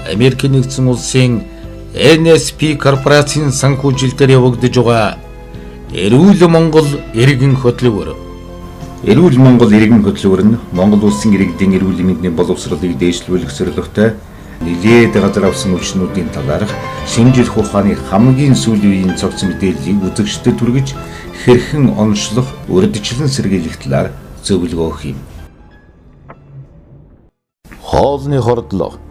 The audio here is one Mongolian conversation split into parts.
Америк нэгдсэн улсын NSP корпорацийн санхүүжилтээр явагдаж байгаа Эрүүл Монгол иргэн хөтөлбөр. Эрүүл Монгол иргэн хөтөлбөр нь Монгол улсын иргэдийн эрүүл мэндийн боловсролыг дээшлүүлэх зорилготой нэлээд газар авсан өвчнүүдийн талаарх шинжлэх ухааны хамгийн сүүлийн үеийн цогц мэдээллийг үзэгчдэд хүргэж хэрхэн онцлох, урьдчилан сэргийлэх талаар зөвлөгөө өгөх юм. Хоолны хордлого.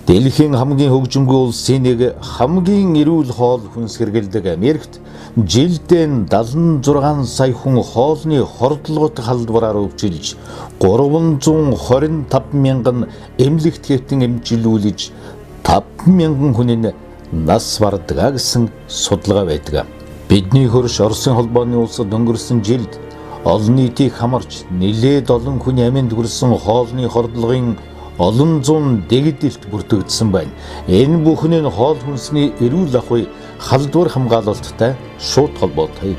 Дэлхийн хамгийн хөгжимгүй улсын нэг хамгийн эрүүл хоол хүнс хэрэглэдэг Америкт жилдээ 76 сая хүн хоолны хордлогот халдвараар өвчилж 325 мянган эмнэлэгт хэвтэн эмчилүүлж 5 мянган хүний нас бардгаа гэсэн судалгаа байдаг. Бидний хөрш Оросын холбооны улсад өнгөрсөн жилд олон нийтийг хамарч нэлээд олон хүний аминд хүрсэн хоолны хордлогын олон зуун дэгдэлт бүртгэгдсэн байна. Энэ бүхний нь хоол хүнсний эрүүл ахуй халдвар хамгаалалттай шууд холбоотой.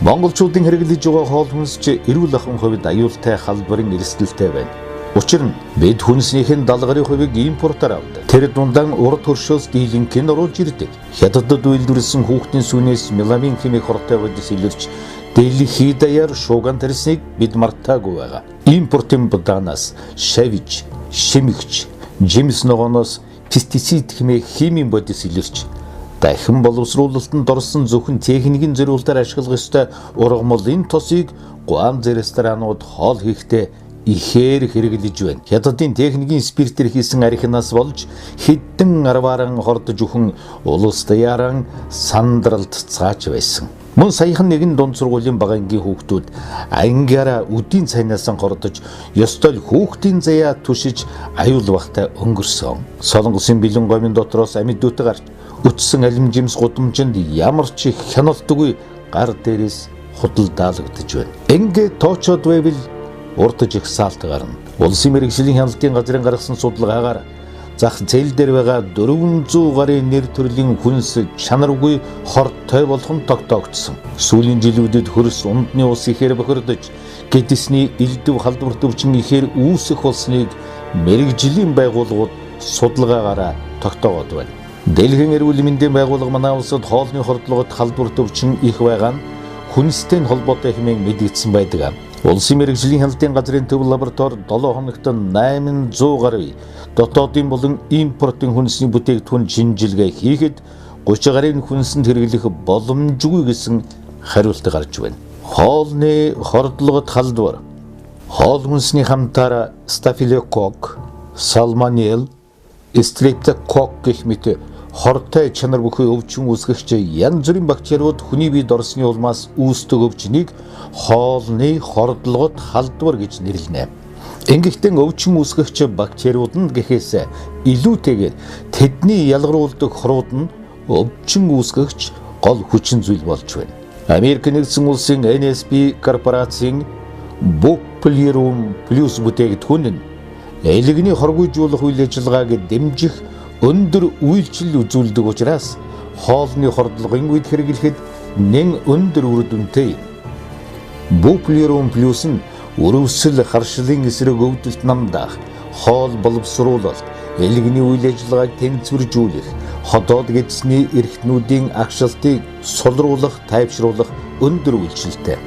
Монголчуудын хэрэглэж байгаа хоол хүнс ч эрүүл ахуйн хувьд аюултай халдварын эрсдэлтэй байна. Учир нь бид хүнснийхэн 70% импортоор авдаг. Тэр дундан урд хөршөөс дийлэнх нь оруулж ирдэг. Хятадд үйлдвэрлэсэн хүүхдийн сүнээс меламин хэмээх хортой бодис илэрч дэлхийд даяар шууган тарсныг бид мартаагүй байгаа. Импортын будаанаас шавж, шимэгч, жимс ногооноос пестицид хэмээх химийн бодис илэрч дахин боловсруулалтанд орсон зөвхөн техникийн зориултаар ашиглах ёстой ургамлын тосыг Гуанз ресторанууд хоол хийхдээ ихээр хэрэглэж байна. Хятадын техникийн спиртээр хийсэн архинаас болж хэдэн арвааран хордож өхөн улс даяаран сандралд цаач байсан. Мөн саяхан нэгэн дунд сургуулийн бага ангийн хүүхдүүд ангиараа үдийн цайнаас хордож ёстой хүүхдийн заяа түшиж аюул багтай өнгөрсөн. Солонгосын бэлэн гомын дотроос амьдуудаа гарч өтсөн алим жимс гудамжинд ямар ч хяналтгүй гар дээрээс худалдаалагдж байна. Ингээд тоочод байвал урдж их саалт гарна. Улсын мэргэжлийн хяналтын газрын гаргасан судалгаагаар зах зээл дээр байгаа 400 гарын нэр төрлийн хүнс чанаргүй хортой болох нь тогтоогдсон. Сүүлийн жилүүдэд хөрс ундны ус ихээр бохирдож, гэдэсний элдв халдварт өвчин ихээр үүсэх болсныг мэргэжлийн байгууллагууд судалгаагаараа тогтоогод байна. Дэлхийн эрүүл мэндийн байгууллага манай улсад хоолны хордлогот халдварт өвчин их байгаа нь хүнстэй холбоотой хэмээн мэдэгдсэн байдаг. Улсын мэргэжлийн хяналтын газрын төв лаборатори 7 хоногт 800 гаруй дотоодын болон импортын хүнсний бүтээгдэхүүн шинжилгээ хийхэд 30 гарын хүнсэнд хэрэглэх боломжгүй гэсэн хариулт гарч байна. Хоолны хордлогот халдвар. Хоол хүнсний хамтаар стафилококк, салмонелл, стрептококк гэх мэт хортой чанар бүхий өвчин үүсгэгч янз бүрийн бактериуд хүний биед орсны улмаас үүсдэг өвчнийг хоолны хордлогот халдвар гэж нэрлэнэ. Ингэхдээ өвчин үүсгэгч бактериуд нь гэхээс илүүтэйгээр тэдний ялгаруулдаг хорууд нь өвчин үүсгэгч гол хүчин зүйл болж байна. Америк нэгдсэн улсын NSP корпорацийн Bupleurum Plus бүтээгдэхүүн нь элэгний хоргойжуулах үйл ажиллагааг дэмжих өндөр үйлчлэл үзүүлдэг учраас хоолны хордлогын үед хэрэглэхэд нэн өндөр үр дүнтэй. Bupleurum Plus нь өрөвсөл харшлын эсрэг өвдөлт намдаах, хоол боловсруулалт, элэгний үйл ажиллагааг тэнцвэржүүлэх, ходоод гэдэсний эрхтнүүдийн агшилтыг сулруулах, тайвшруулах өндөр үйлчлэлтэй.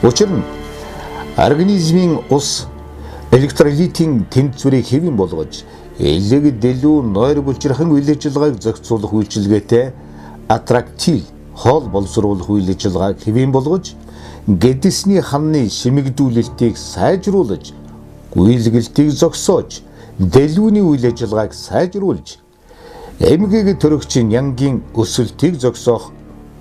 Учир нь организмын ус электролитийн тэнцвэрийг хэвэн болгож элэг дэлүү нойр булчирхан үйл ажиллагааг зохицуулах үйлчилгээтэй аттрактил хоол боловсруулах үйл ажиллагааг хэвэн болгож гэдэсний ханны шимэгдүүлэлтийг сайжруулж гүйлгэлтийг зогсоож дэлүүний үйл ажиллагааг сайжруулж эмгээг төрөгчийн янгийн өсөлтийг зогсоох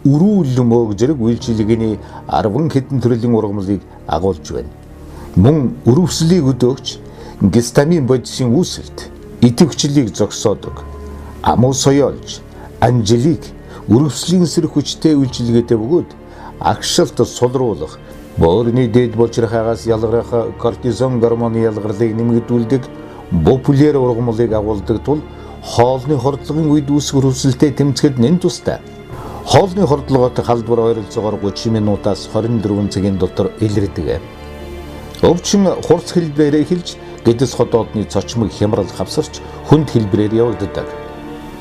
өрүүл мөг зэрэг үйлчилгээний 10 хэдэн төрлийн ургамлыг агуулж байна. Мөн өрөвслийг өдөөгч гистамин бодисын үүсэлт идэвхжлийг зогсоодог. Амуу соёолж, анжилик, өрөвслийн эсрэг хүчтэй үйлчилгээтэй бөгөөд агшилт сулруулах, боорны дээд булчирхаагаас ялгарах кортизон гормоны ялгарлыг нэмэгдүүлдэг популяр ургамлыг агуулдаг тул хоолны хордлогын үед үүсэх өрөвсөлтэй тэмцэхэд нэн тустай. Хоолны хордлогот халдвар ойролцоогоор 30 минутаас 24 цагийн дотор илэрдэг. Өвчин хурц хэлбэрээр эхэлж гэдэс хотоодны цочмог хямрал хавсарч хүнд хэлбэрээр явагддаг.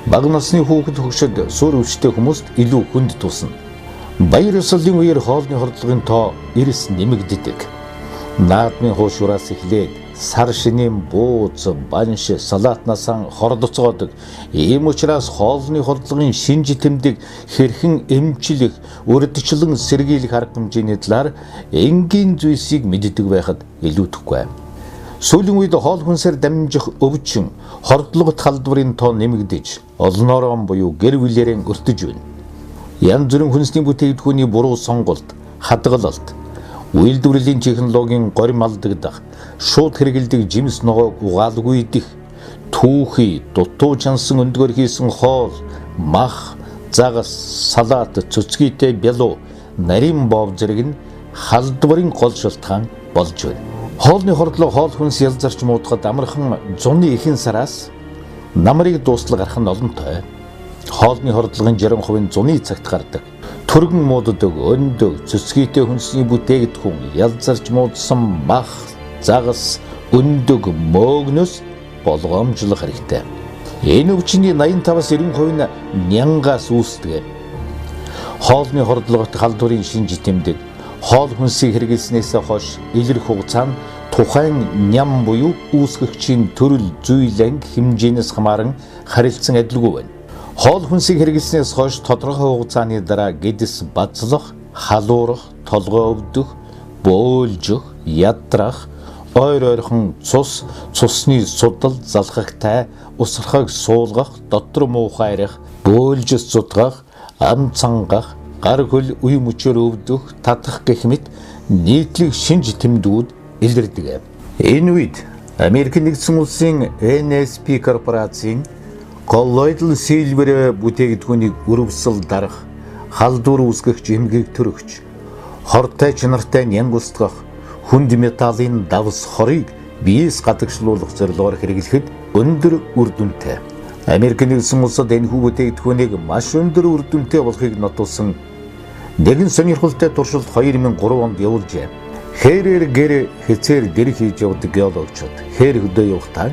Бага насны хүүхэд хөгшөд суурь өвчтэй хүмүүст илүү хүнд тусна. Баяр ёслолын үеэр хоолны хордлогын тоо эрс нэмэгддэг. Наадмын хуушураас эхлээд сар шинийн бууз, банш, салаатнасан хордоцгоодог. Ийм учраас хоолны хордлогын шинж тэмдэг хэрхэн эмчлэх, урьдчилан сэргийлэх арга хэмжээний талаар энгийн зүйлсийг мэддэг байхад илүүдэхгүй. Сүүлийн үед хоол хүнсээр дамжих өвчин, хордлогот халдварын тоо нэмэгдэж, олноорон буюу гэр бүлээрэн өртөж байна. Янз бүрийн хүнсний бүтээгдэхүүний буруу сонголт, хадгалалт, үйлдвэрлэлийн технологийн горим алдагдах, шууд хэрэгэлдэг жимс ногоог угаалгүй идэх, түүхий, дутуу чансан өндгөр хийсэн хоол, мах, загас, салаат, цөцгийтэй бялуу, нарийн бов зэрэг нь халдварын гол шалтгаан болж байна. Хоолны хордлого хоол хүнс ялзарч муудахад амархан зуны ихэнх сараас намрыг дуустал гарах нь олонтой. Хоолны хордлогын 60% зуны цагт гардаг. Түргэн мууддаг, өндөг, цэцгийтэй хүнсний бүтээгдэхүүн, ялзарч муудсан мах, загас, өндөг, мөөгнөөс болгоомжлох хэрэгтэй. Энэ өвчний 85-90% нь нянгаас үүсдэг. Хоолны хордлогот халдварын шинж тэмдэг хоол хүнсийг хэрэглэснээс хойш илэрх хугацаа нь тухайн ням буюу үүсгэгчийн төрөл, зүйл, анги хэмжээнээс хамааран харилцан адилгүй байна. Хоол хүнсийг хэрэглэснээс хойш тодорхой хугацааны дараа гэдэс бацлах, халуурах, толгой өвдөх, бөөлжих, ядрах, ойр ойрхон цус, цусны судал, залхахтай, усрахыг суулгах, дотор муухайрах, бөөлжис зутгах, ам цангах, гар хөл үе мөчөөр өвдөх, татах гэх мэт нийтлэг шинж тэмдгүүд илэрдэг. Энэ үед Америк нэгдсэн улсын NSP корпорацийн коллоидал сильвер бүтээгдэхүүнийг өрөвсөл дарах, халдвар үүсгэгч эмгэг төрөгч, хортой чанартай нянг устгах, хүнд металлын давс хорыг биеэс гадагшлуулах зорилгоор хэрэглэхэд өндөр үр дүнтэй. Америк нэгдсэн улсад энэхүү бүтээгдэхүүнийг маш өндөр үр дүнтэй болохыг нотолсон нэгэн сонирхолтой туршилт 2003 онд явуулжээ. Хэрээр гэр хэцээр дэрэг хийж явдаг геологчид хээр хөдөө явахдаа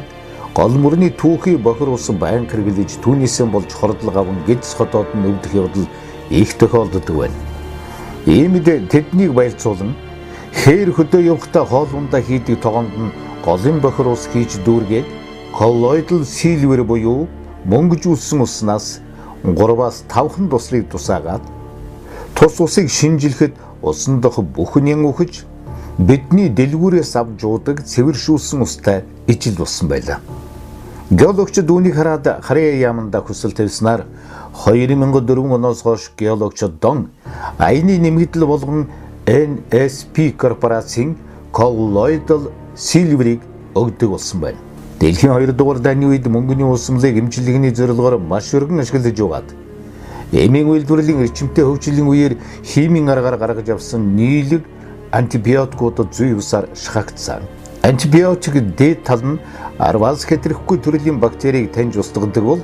гол мөрний түүхий бохир ус байн хэрэглэж түүнээсээ болж хордлого аван гэдэс хотоод нь өвдөх явдал их тохиолддог байна. Иймд тэднийг баярцуулан хээр хөдөө явахдаа хоол ундаа хийдэг тогоонд нь голын бохир ус хийж дүүргээд коллоидал сильвер буюу мөнгөжүүлсэн уснаас 3-5 туслыг тусаагаад тус усыг шинжилэхэд усан дох бүхэн үхэж бидний дэлгүүрээс авч уудаг цэвэршүүлсэн устай ижил болсон байлаа. Геологчид үүнийг хараад Харьяа яаманда хүсэл тавьснаар 2004 оноос хойш геологчид дон аяны нэмэгдэл болгон NSP корпорацийн коллоидал сильверийг өгдөг болсон байна. Дэлхийн 2 дугаар дайны үед мөнгөний усмлыг эмчилгээний зорилгоор маш өргөн ашиглаж яваад эмийн үйлдвэрлэлийн эрчимтэй хөгжлийн үеэр химийн аргаар гаргаж авсан нийлэг антибиотикуудад зүй усаар шахагдсан. Антибиотик дээд тал нь арваас хэтрэхгүй төрлийн бактерийг таньж устгадаг бол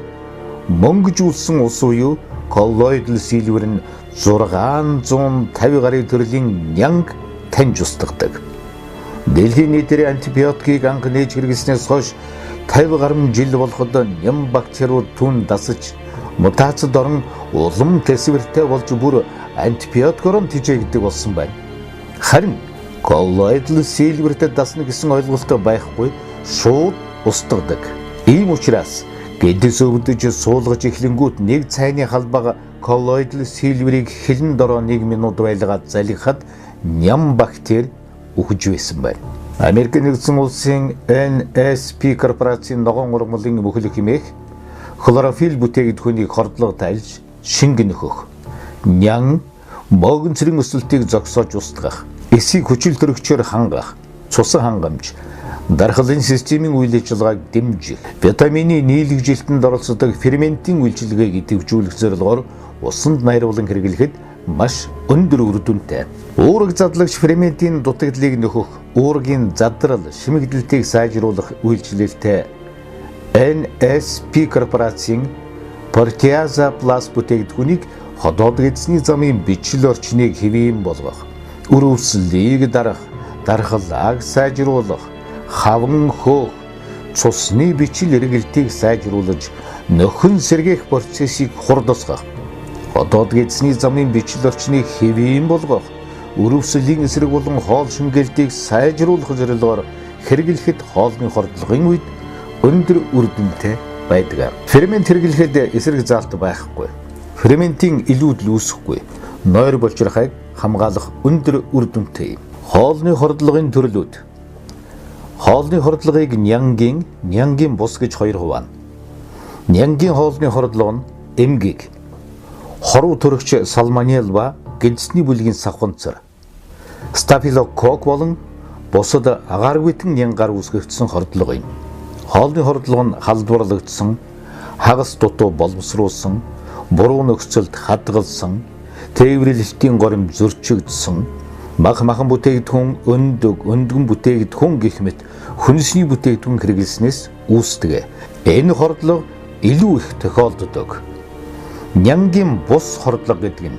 мөнгөжүүлсэн ус буюу коллоидал сильвер нь 650 гаруй төрлийн нянг таньж устгадаг. Дэлхийн нийтээр антибиотикийг анх нээж хэрэглэснээс хойш 50 гаруй жил болоход ням бактериуд түн дасаж мутацид орон улам тэсвэртэй болж бүр антибиотикоор тэжээгдэг болсон байна. Харин коллоидал сильвертэй дасна гэсэн ойлголт байхгүй, шууд устгадаг. Ийм учраас гэдэс өвдөж суулгаж эхлэнгүүт нэг цайны халбага коллоидал сильверийг хилэн дороо 1 минут байлгаад залгихад ням бактери үхэж байсан байна. Америк нэгдсэн улсын NSP корпорацийн ногоон ургамлын мөхөлөх хэмээх хлорофилл бүтээгдэхүүнийг хордлого тайлж шингэн нөхөх, нян могон цэрэн өсөлтийг зогсоож устгах, эсийг хүчил төрөгчөөр хангах, цусан хангамж, дархлын системийн үйл ажиллагааг дэмжих, витамины нийлэгжилтэнд оролцдог ферментийн үйлчилгээг идэвхжүүлэх зорилгоор усанд найруулан хэрэглэхэд маш өндөр үр дүнтэй. Уурэг задлагч ферментийн дутагдлыг нөхөх, уургийн задрал, шимэгдэлтийг сайжруулах үйлчлэлтэй NSP корпорацийн Proteasa Plus бүтээгдэхүүнийг ходоод эзний замын бичил орчныг хэвийн болгох, өрөвслийг дарах, дархлааг сайжруулах, хаван хөөх цусны бичил эргэлтийг сайжруулж нөхөн сэргээх процессыг хурдасгах, одоод эзний замын бичил орчныг хэвийн болгох, өрөвсөлийн эсрэг болон хоол шингээлтийг сайжруулах зорилгоор хэрэглэхэд хоолны хордлогын үед өндөр үр дүнтэй байдаг. Фермент хэрэглэхэд эсрэг заалт байхгүй. Ферментийн илүүдл үүсэхгүй. Нойр болжрахыг хамгаалах өндөр үр дүнтэй. Хоолны хордлогын төрлүүд. Хоолны хордлогыг нянгийн бус гэж хоёр хуваана. Нянгийн хоолны хордлого нь эмгэг, хоруу төрөгч салмонелла гидсний бүлгийн савханцар, стафилококк болон бусад агааргүйтэн нянгаар үүсгэгдсэн хордлого юм. Хоолны хордлого нь халдварлагдсан, хагас дутуу боловсруулсан, буруу нөхцөлд хадгалсан, тээвэрлэлтийн горим зөрчигдсөн, махан бүтээгдэхүүн өндгөн бүтээгдэхүүн гэх мэт хүнсний бүтээгдэхүүн хэрэглэснээс үүсдэг. Энэ хордлого илүү их тохиолддог. Нянгийн бус хордлого гэдэг нь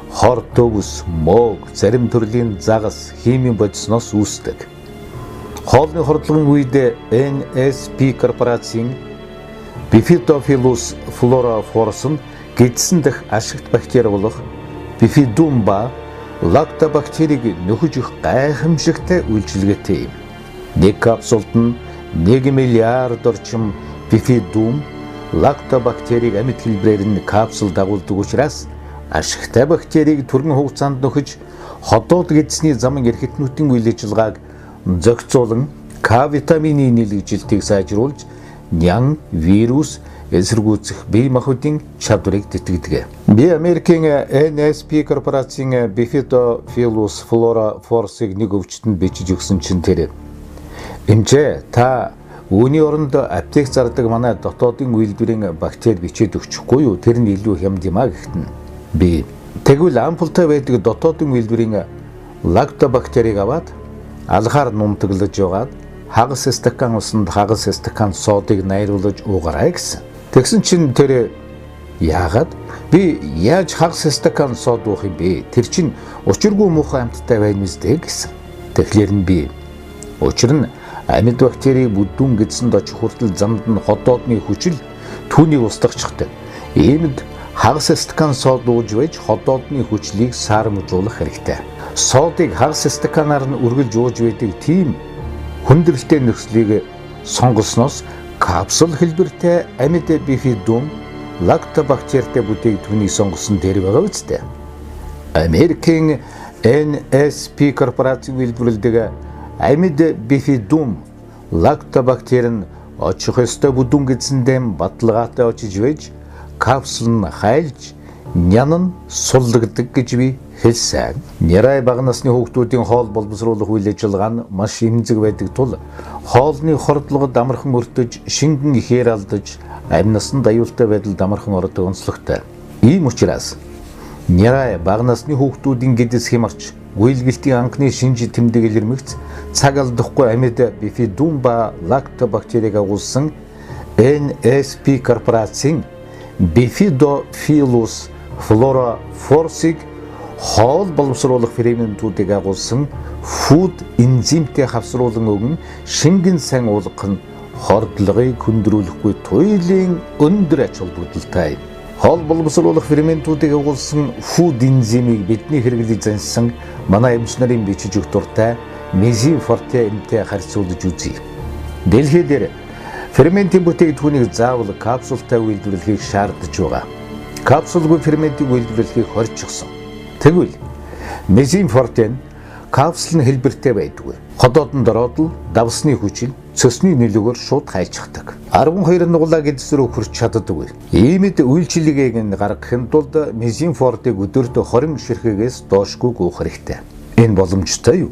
хор төгс, моог, зарим төрлийн загас, химийн бодисноос үүсдэг. Хоолны хордлогын үед NSP корпорацийн Bifidobacillus floroformis нь гидсэн дэх ашигт бактери болох Bifidum ба лактобактерийг нөхөж өгөх гайхамшигтай үйлчилгээтэй юм. Нэг капсулд нь 1 миллиард орчим Bifidum лактобактерийг амьд хэлбэрээр нь капсул дагуулдаг учраас ашигтай бактерийг түргэн хугацаанд нөхөж ходоод гидсний замын эрхэтнүүдийн үйл ажиллагааг зохицуулан К витамины нийлэгжилтийг сайжруулж нян, вирус, эсэргүүцэх бие махбодын чадварыг тэтгэдэг. Би Америкийн NSP корпорацийн Bifidobacillus floroformis-ыг нэг өвчтөнд бичиж өгсөн чинь тэр. Эмчээ та үүний оронд аптек зардаг манай дотоодын үйлдвэрийн бактери бичээд өгчихгүй юу? Тэр нь илүү хямд юм а гэхтэн. Би тэгвэл ампултай байдаг дотоодын үйлдвэрийн лактобактерийг аваад алгаар нумтаглаж яваад хагас стакан усанд хагас стакан содыг найруулж уугарай гэсэн. Тэгсэн чинь тэр яагаад би яаж хагас стакан сод уух юм бэ? Тэр чинь учиргүй муухай амьттай байна мэт гэсэн. Тэгэхээр нь би учир нь амьд бактерийг бүдүүн гэдсэнд очих хүртэл замд нь ходоодны хүчил түүнийг устгахчдаг. Иймд хагас стакан сод ууж байж ходоодны хүчлийг саарамжуулах хэрэгтэй. Содыг хагас стаканаар нь үргэлж ууж байдаг тийм хүндрэлтэй нөхцөлийг сонгосноос капсул хэлбэртэй амьд Bifidum лактобактеритэй бүтээгдэхүүнийг сонгосон дээр байгаа үстэй. Америкийн NSP корпорацийн үйлдвэрлэдэг амьд Bifidum лактобактери нь очих ёстой бүдүүн гэдсэндээ баталгаатай очиж байж капсул нь хайлж нян нь суллагддаг гэж би хэлсэн. Нярай бага насны хүүхдүүдийн хоол боловсруулах үйл ажиллагаа нь маш эмзэг байдаг тул хоолны хордлогод амархан өртөж, шингэн ихээр алдаж, амь насанд аюултай байдалд амархан ордог онцлогтой. Ийм учраас нярай бага насны хүүхдүүдийн гэдэс хямарч, үйлгэлтийн анхны шинж тэмдэглэл ирмэгц цаг алдахгүй амьд Bifidum ба лактобактерийг агуулсан NSP корпорацийн Bifidobacillus floroformis-ыг хоол боловсруулах ферментүүдийг агуулсан фуд энзимтэй хавсруулан өгн шингэн сайн уулгах нь хордлогыг хүндрүүлэхгүй туйлын өндөр ач холбогдолтой. Хоол боловсруулах ферментүүдийг агуулсан фуд энзимийг бидний хэрэглэж зансан манай эмч нарын бичиж өгөх дуртай Mezym Forte эмтэй харьцуулж үзье. Дэлхийд ферментийн бүтээгдэхүүнийг заавал капсултай үйлдвэрлэхийг шаардж байгаа. Капсулгүй ферментийг үйлдвэрлэхийг хорьчихсон. Тэгвэл Mezym Forte нь капсул нь хэлбэртэй байдгүй. Ходоодонд ороод л давсны хүчил цөсний нөлөөгөөр шууд хайлчдаг. 12 нугалаа гэдс рүү хүрч чаддаггүй. Иймд үйлчилгээг нь гаргахын тулд Mezym Forte-г өдөрт 20 ширхэгээс доошгүй гүйх хэрэгтэй. Энэ боломжтой юу?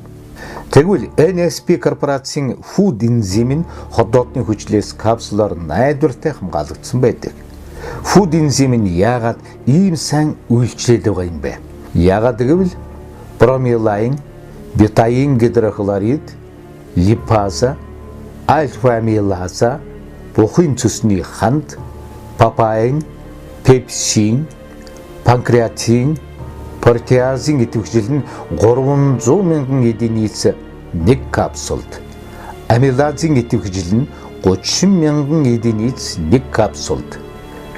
Тэгвэл NSP корпорацийн фуд энзим нь ходоодны хүчлээс капсулаар найдвартай хамгаалагдсан байдаг. Фуд энзим нь яагаад ийм сайн үйлчлээд байгаа юм бэ? Яагаад гэвэл бромелайн, бетаин гидрохлорид, липаза, альфа-амилаза, бухын цөсний ханд, папайн, пепсин, панкреатин, протеазын идэвхжил нь 300 мянган единиц нэг капсулд Амилазын идэвхжил нь 30 мянган единиц нэг капсулд,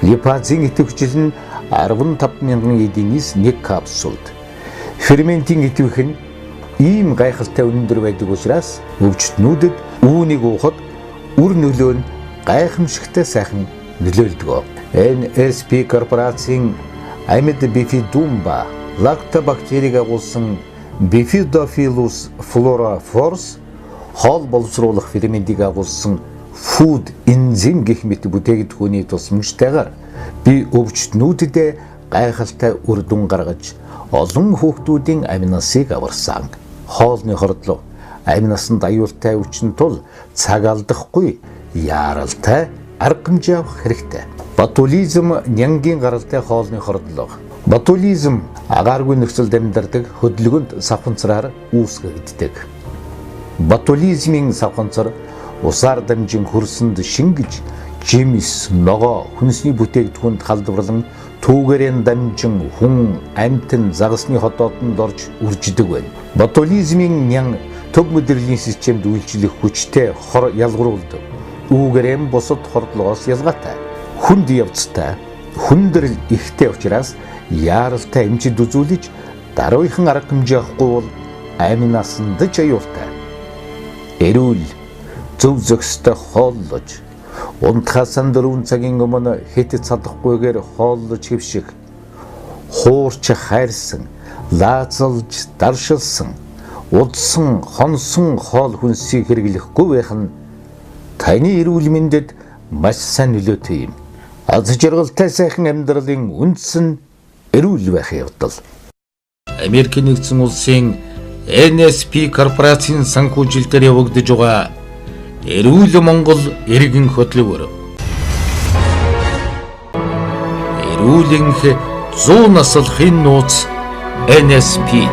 липазын идэвхжил нь 15 мянган единиц нэг капсулд. Ферментийн идэвх нь ийм гайхалтай өндөр байдаг учраас өвчтнүүдэд үүнийг уухад үр нөлөө нь гайхамшигтай сайхан нөлөөлдөг. NSP корпорацийн амьд бифидум ба лактобактерийг агуулсан Bifidobacillus floroformis хоол боловсруулах ферментийг агуулсан food энзим гэх мэт бүтээгдэхүүний тусламжтайгаар би өвчтнүүдэд гайхалтай үр дүн гаргаж олон хүүхдүүдийн амь насыг аварсан. Хоолны хордлого амь насанд аюултай өвчин тул цаг алдахгүй яаралтай арга хэмжээ авах хэрэгтэй. Ботулизм нянгийн гаралтай хоолны хордлого. Ботулизм агааргүй нөхцөлд амьдардаг хөдөлгөөнд савханцраар үүсгэгддэг. Ботулизмын савханцар усаар дамжин хөрсөнд шингэж, жимс, ногоо, хүнсний бүтээгдэхүүнд халдварлан түүгээрэн дамжин хүн, амьтан, загасны хотоодонд орж үрждэг байна. Ботулизмын нян төв мэдрэлийн системд үйлчлэх хүчтэй хор ялгаруулдаг. Үүгээрэн бусад хордлогоос ялгаатай. Хүнд явцтай, хүндрэл ихтэй учраас яаралтай эмчид үзүүлж даруйхан арга хэмжээ авахгүй бол амь насанд ч аюултай. Эрүүл зөв зохистой хооллож, унтахаас 4 цагийн өмнө хэт цадахгүйгээр хооллож хэвших, хуурч хайрсан, лаазалж даршилсан, удсан, хонсон хоол хүнсийг хэрэглэхгүй байх нь таны эрүүл мэндэд маш сайн нөлөөтэй юм. Аз жаргалтай сайхан амьдралын үндэс нь эрүүл байх явдал. Америк нэгдсэн улсын NSP корпорацийн санхүүжилтээр явагдаж байгаа Эрүүл Монгол иргэн хөтөлбөр. Эрүүлэнх 100 наслахын нууц NSP